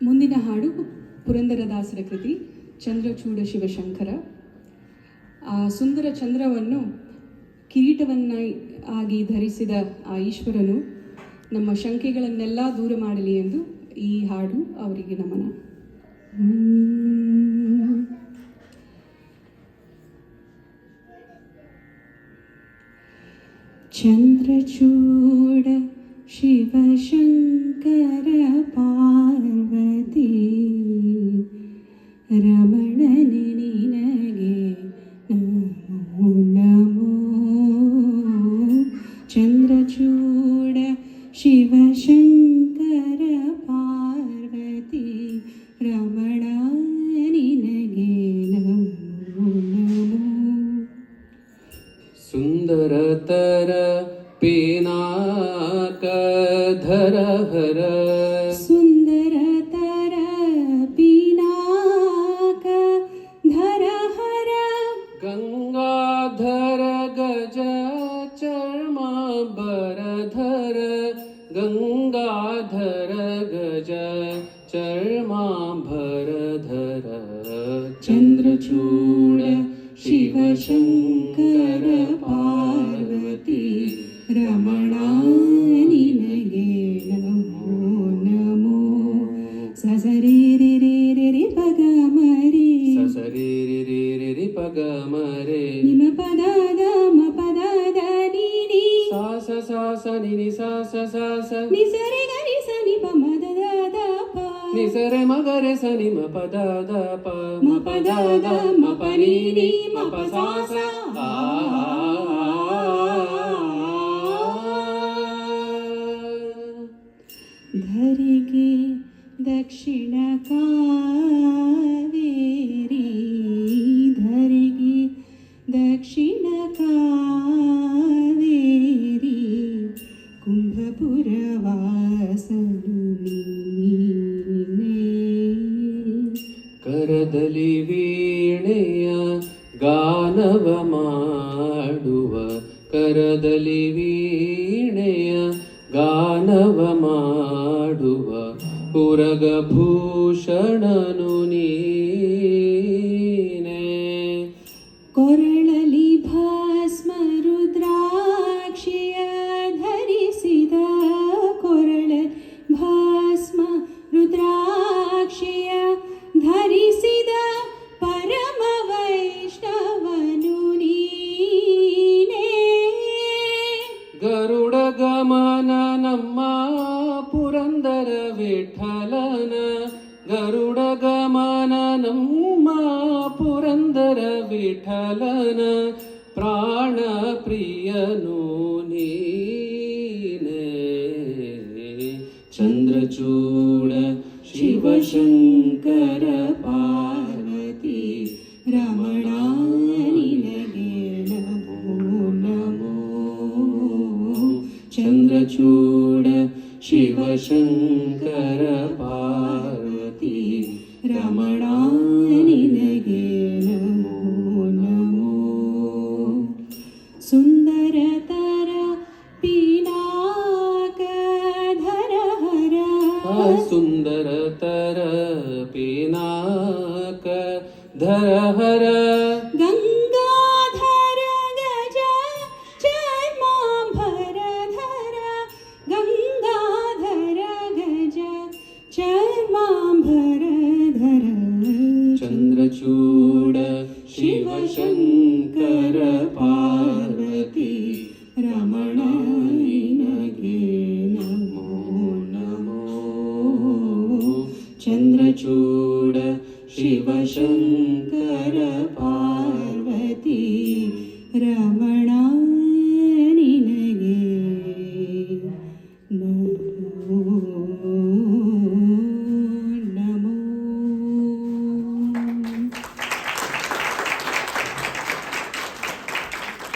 ಮುಂದಿನ ಹಾಡು ಪುರಂದರದಾಸರ ಕೃತಿ ಚಂದ್ರಚೂಡ ಶಿವಶಂಕರ. ಆ ಸುಂದರ ಚಂದ್ರವನ್ನು ಕಿರೀಟವನ್ನಾಗಿ ಧರಿಸಿದ ಆ ಈಶ್ವರನು ನಮ್ಮ ಶಂಕೆಗಳನ್ನೆಲ್ಲ ದೂರ ಮಾಡಲಿ ಎಂದು ಈ ಹಾಡು ಅವರಿಗೆ ನಮನ. ಚಂದ್ರಚೂಡ ಶಿವಶಂಕರ ಪಾರ್ವತಿ ರಮಣನೆ ನಿನಗೆ ನಮೋ ನಮೋ. ಚಂದ್ರಚೂಡ ಶಿವಶಂಕರ ಪಾರ್ವತಿ ರಮಣ ನಿನಗೆ ನಮೋ ನಮೋ. ಸುಂದರತರ ಪಿನಾಕ ಧರ ಹರ ಸುಂದರತರ ಪಿನಾಕ ಧರ ಹರ ಗಂಗಾಧರ ಗಜ ಚರ್ಮಾಂಬರಧರ ಗಂಗಾಧರ ಗಜ ಚರ್ಮಾಂಬರಧರ ಚಂದ್ರಚೂಡ ಶಿವಶಂಕರ ಪಾರ್ವತಿ ರಮಣ ನಿನಗೆ ನಮೋ ನಮೋ. ಸಸರಿ ರಿ ರಿ ರಿ ರಿ ಪಗ ಮರಿ ಸಸರಿ ರಿ ರಿ ರಿ ರಿ ಪಗ ಮರೆ ನಿಮ ಪದದ ಮ ಪದದ ನಿ ನಿ ಸಾ ಸ ಸಾ ಸ ನಿ ನಿ ಸಾ ಸ ಸಾ ಸ ನಿ ಸರಿ ಗ ನಿ ಸ ನಿ ಪ ಮ ದ ದ ದ ಪ ನಿ ಸ ರೆ ಮ ಗ ರೆ ಸ ನಿ ಮ ಪ ದ ದ ಪ ಮ ಪ ದ ದ ಮ ಪ ನಿ ನಿ ಮ ಪ ಸಾ ಸ ಆ. ಧರಿಗೆ ದಕ್ಷಿಣ ಕಾವೇರಿ ಧರಿಗೆ ದಕ್ಷಿಣ ಕಾವೇರಿ ಕುಂಭಪುರ ವಾಸನು ನೀನೇ. ಕರದಲ್ಲಿ ವೀಣೆಯ ಗಾನವ ಮಾಡುವ ಕರದಲ್ಲಿ ವೀಣೆಯ ಗಾನವ ಮಾಡುವ ಪುರಗಭೂಷಣನು ನೀನೇ. ಕೊರಳಲಿ ಭಸ್ಮ ರುದ್ರಾಕ್ಷಿಯ ಧರಿಸಿದ ಕೊರಳ ಭಸ್ಮ ರುದ್ರಾಕ್ಷಿಯ ಧರಿಸಿದ ಪರಮ ವೈಷ್ಣವನು ನೀನೇ. ಗರುಡ ಗಮನ ನಮ್ಮ ಪುರಂದರ ವಿಠಲನ ಗರುಡ ಗಮನ ನಮ್ಮ ಪುರಂದರ ವಿಠಲನ ಪ್ರಾಣ ಪ್ರಿಯನು ನೀನೇ. ಚಂದ್ರಚೂಡ ಶಿವಶಂಕರ ಪಾರ್ವತಿ ರಮಣ ನಿನಗೆ ನಮೋ ನಮೋ. ಚಂದ್ರಚೂಡ ಶಿವಶಂಕರ ಪಾರ್ವತಿ ರಮಣ ನಿನಗೆ ನಮೋ ನಮೋ. ಸುಂದರತರ ಪಿನಾಕ ಧರ ಹರ ಸುಂದರತರ ಪಿನಾಕ ಧರ ಹರ ಗಂಗಾಧರ ಗಜ ಚರ್ಮಾಂಬರಧರ ಗಂಗಾಧರ ಗಜ ಚರ್ಮಾಂಬರಧರ ಚಂದ್ರಚೂಡ ಶಿವಶಂಕರ ಪಾರ್ವತಿ ರಮಣ ನಿನಗೆ ನಮೋ ನಮೋ. ಚಂದ್ರಚೂಡ ಶಿವಶಂಕರ ಪಾರ್ವತಿ ರಮಣ